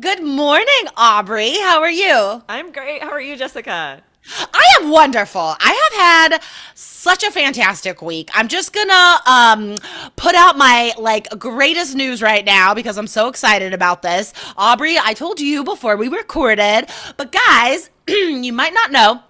Good morning, Aubrey. How are you? I'm great. How are you, Jessica? I am wonderful. I have had such a fantastic week. I'm just gonna put out my greatest news right now because I'm so excited about this. Aubrey, I told you before we recorded, but guys, you might not know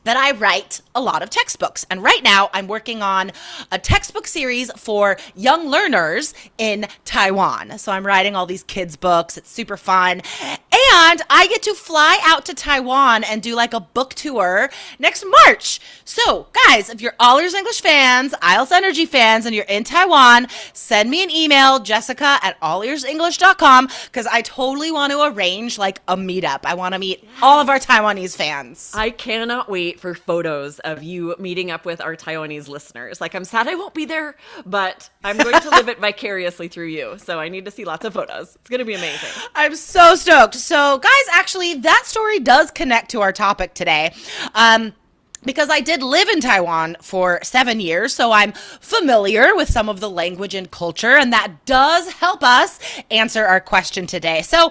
that I write a lot of textbooks. And right now I'm working on a textbook series for young learners in Taiwan. So I'm writing all these kids' books. It's super fun. And I get to fly out to Taiwan and do like a book tour next March. So, guys, if you're All Ears English fans, IELTS Energy fans, and you're in Taiwan, send me an email, Jessica at allearsenglish.com, because I totally want to arrange like a meetup. I want to meet all of our Taiwanese fans. I cannot wait for photos of you meeting up with our Taiwanese listeners. Like, I'm sad I won't be there, but I'm going to live it vicariously through you. So I need to see lots of photos. It's going to be amazing. I'm so stoked. So, guys, actually, that story does connect to our topic today. Because I did live in Taiwan for 7 years, so I'm familiar with some of the language and culture, and that does help us answer our question today. So,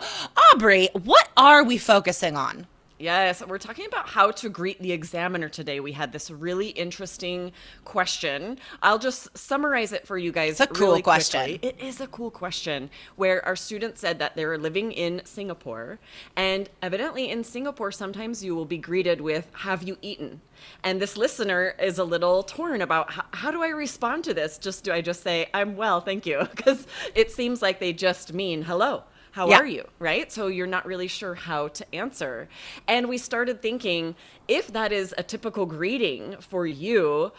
Aubrey, what are we focusing on? Yes, we're talking about how to greet the examiner today. We had this really interesting question. I'll just summarize it for you guys. It's a cool really question. quickly. It is a cool question where our student said that they're living in Singapore, and evidently in Singapore, sometimes you will be greeted with, "Have you eaten?" And this listener is a little torn about how do I respond to this? Do I just say, "I'm well, thank you"? Because it seems like they just mean hello. How are you? Right? So you're not really sure how to answer. And we started thinking, if that is a typical greeting for you,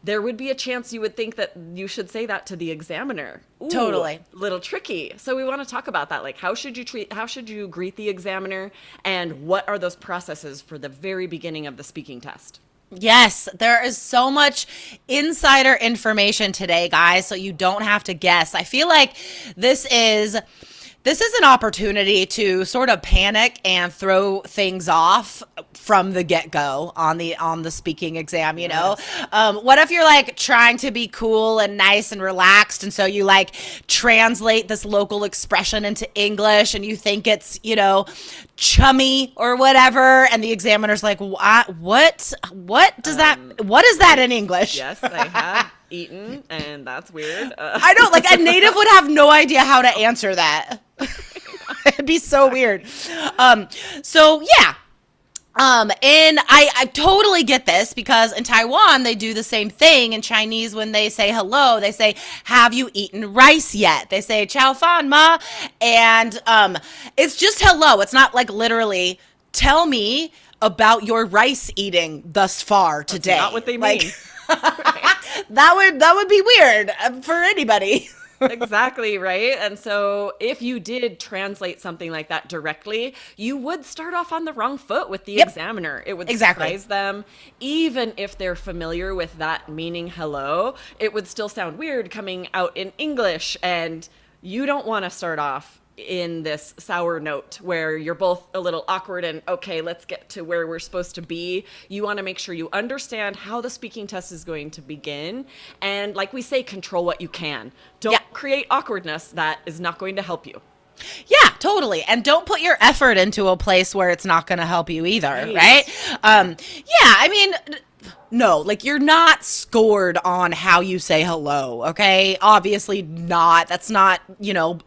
there would be a chance you would think that you should say that to the examiner. Ooh, Totally. little tricky. So we want to talk about that. Like, how should you greet the examiner, and what are those processes for the very beginning of the speaking test? Yes, there is so much insider information today, guys, so you don't have to guess. I feel like this is an opportunity to sort of panic and throw things off from the get-go on the speaking exam, you know? What if you're like trying to be cool and nice and relaxed, and so you like translate this local expression into English and you think it's, chummy or whatever, and the examiner's like, what does what is that in English? Yes, I have eaten, and that's weird. I know, like a native would have no idea how to answer that. It'd be so weird. So yeah. And I totally get this because in Taiwan, they do the same thing. In Chinese, when they say hello, they say, "Have you eaten rice yet?" They say, "Chow fan ma." And, it's just hello. It's not like literally, "Tell me about your rice eating thus far today." That's not what they mean. That would be weird for anybody. Exactly, right? And so if you did translate something like that directly, you would start off on the wrong foot with the examiner. It would surprise them. Even if they're familiar with that meaning hello, it would still sound weird coming out in English. And you don't want to start off in this sour note where you're both a little awkward and, okay, let's get to where we're supposed to be. You want to make sure you understand how the speaking test is going to begin. And like we say, control what you can. Don't create awkwardness that is not going to help you. Yeah, totally. And don't put your effort into a place where it's not going to help you either, right? I mean, no, like you're not scored on how you say hello, okay? Obviously not. That's not,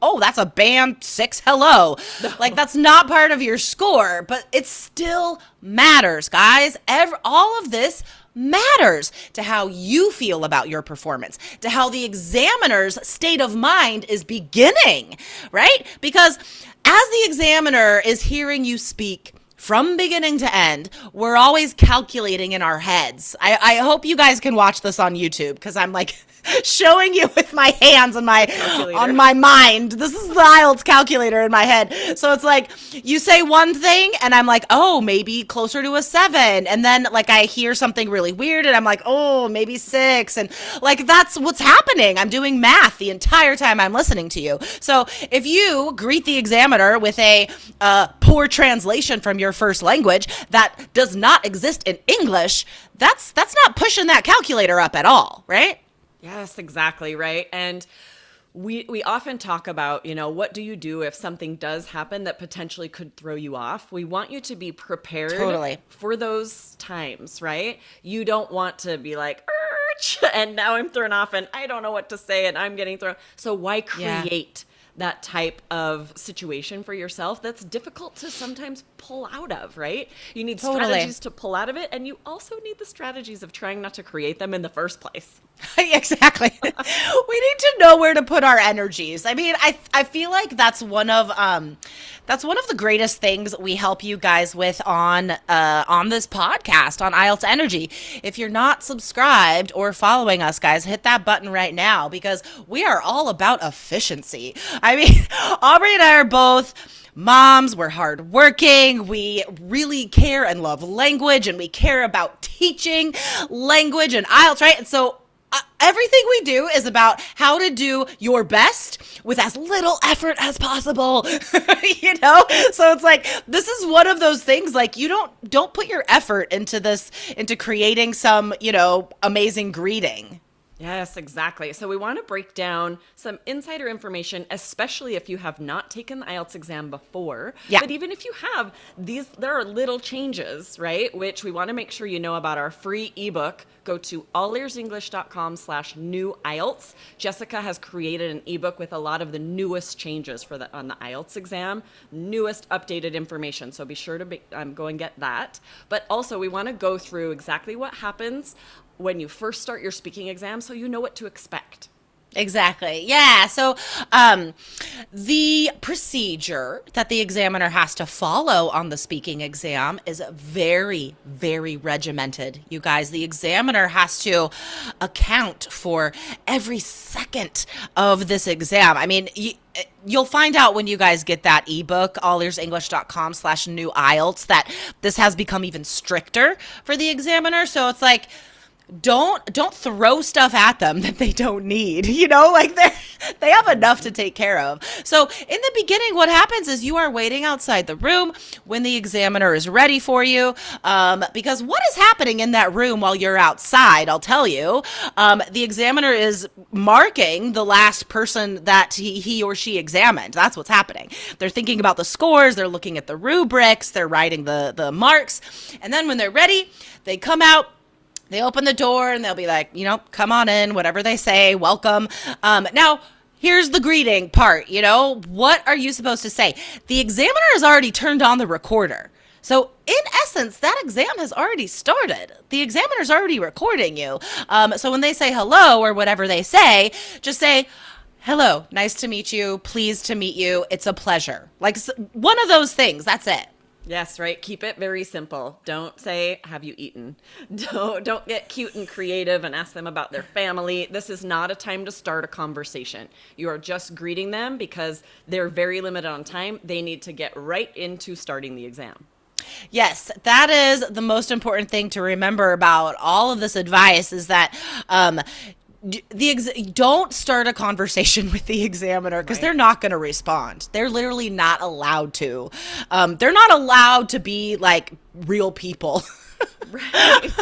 oh, that's a band 6 hello. No. Like that's not part of your score, but it still matters, guys. All of this matters to how you feel about your performance, to how the examiner's state of mind is beginning, right? Because as the examiner is hearing you speak from beginning to end, we're always calculating in our heads. I hope you guys can watch this on YouTube because I'm like showing you with my hands on my mind. This is the IELTS calculator in my head. So it's like you say one thing and I'm like, oh, maybe closer to a 7. And then like I hear something really weird and I'm like, oh, maybe 6. And like that's what's happening. I'm doing math the entire time I'm listening to you. So if you greet the examiner with a poor translation from your first language that does not exist in English, that's not pushing that calculator up at all, right? Yes, exactly, right? And We often talk about, what do you do if something does happen that potentially could throw you off? We want you to be prepared Totally. for those times, right? You don't want to be like, "Arch," and now I'm thrown off and I don't know what to say and I'm getting thrown. So why create that type of situation for yourself that's difficult to sometimes pull out of, right? You need strategies to pull out of it, and you also need the strategies of trying not to create them in the first place. Exactly. We need to know where to put our energies. I mean, I feel like that's one of the greatest things we help you guys with on this podcast on IELTS Energy. If you're not subscribed or following us, guys, hit that button right now because we are all about efficiency. I mean, Aubrey and I are both moms, we're hardworking, we really care and love language, and we care about teaching language and IELTS, right? And so everything we do is about how to do your best with as little effort as possible, you know? So it's like, this is one of those things, like, you don't put your effort into creating some, amazing greeting. Yes, exactly. So we want to break down some insider information, especially if you have not taken the IELTS exam before. Yeah. But even if you have, there are little changes, right? Which we want to make sure you know about our free ebook. Go to allearsenglish.com/new IELTS. Jessica has created an ebook with a lot of the newest changes on the IELTS exam, newest updated information. So be sure to go and get that. But also we want to go through exactly what happens when you first start your speaking exam so you know what to expect. Exactly. Yeah. So the procedure that the examiner has to follow on the speaking exam is very, very regimented. You guys, the examiner has to account for every second of this exam. I mean, you'll find out when you guys get that ebook, allearsenglish.com/new IELTS, that this has become even stricter for the examiner. So it's like, don't throw stuff at them that they don't need, like they have enough to take care of. So in the beginning, what happens is you are waiting outside the room when the examiner is ready for you, because what is happening in that room while you're outside, I'll tell you, the examiner is marking the last person that he or she examined. That's what's happening. They're thinking about the scores, they're looking at the rubrics, they're writing the marks, and then when they're ready, they come out. They open the door and they'll be like, come on in, whatever they say, welcome. Now, here's the greeting part, what are you supposed to say? The examiner has already turned on the recorder. So in essence, that exam has already started. The examiner's already recording you. So when they say hello or whatever they say, just say, hello, nice to meet you, pleased to meet you, it's a pleasure. Like one of those things, that's it. Yes, right. Keep it very simple. Don't say, have you eaten? Don't get cute and creative and ask them about their family. This is not a time to start a conversation. You are just greeting them because they're very limited on time. They need to get right into starting the exam. Yes, that is the most important thing to remember about all of this advice is that don't start a conversation with the examiner because they're not going to respond. They're literally not allowed to. They're not allowed to be like real people. Right.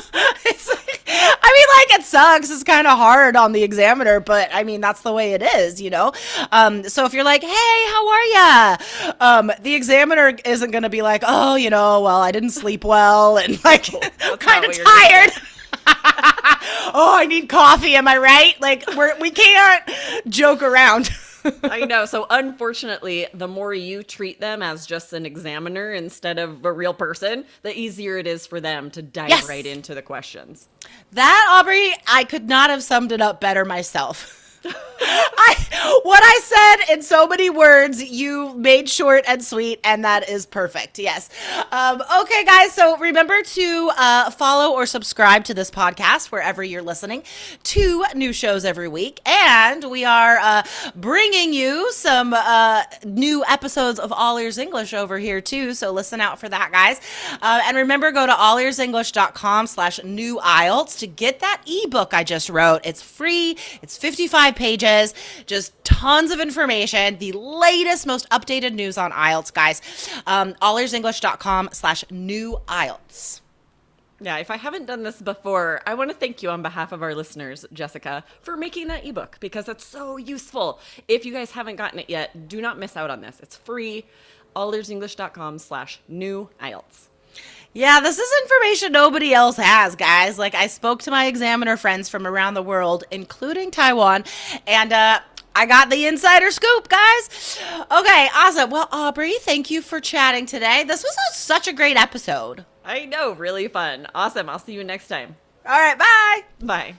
It sucks. It's kind of hard on the examiner, but I mean, that's the way it is, So if you're like, hey, how are ya? The examiner isn't going to be like, oh, well, I didn't sleep well and like I'm kind of tired. Oh, I need coffee. Am I right? Like we can't joke around. I know. So unfortunately, the more you treat them as just an examiner instead of a real person, the easier it is for them to dive right into the questions. That, Aubrey, I could not have summed it up better myself. What I said in so many words, you made short and sweet, and that is perfect. Yes. Okay, guys. So remember to follow or subscribe to this podcast wherever you're listening. 2 new shows every week, and we are bringing you some new episodes of All Ears English over here too. So listen out for that, guys. And remember, go to allearsenglish.com/new IELTS to get that ebook I just wrote. It's free. It's 55 pages, just tons of information, the latest, most updated news on IELTS, guys. Allearsenglish.com/new IELTS. Yeah, if I haven't done this before, I want to thank you on behalf of our listeners, Jessica, for making that ebook because it's so useful. If you guys haven't gotten it yet, do not miss out on this. It's free, allearsenglish.com/new IELTS. Yeah, this is information nobody else has, guys. Like, I spoke to my examiner friends from around the world, including Taiwan, and I got the insider scoop, guys. Okay, awesome. Well, Aubrey, thank you for chatting today. This was such a great episode. I know, really fun. Awesome. I'll see you next time. All right, bye. Bye.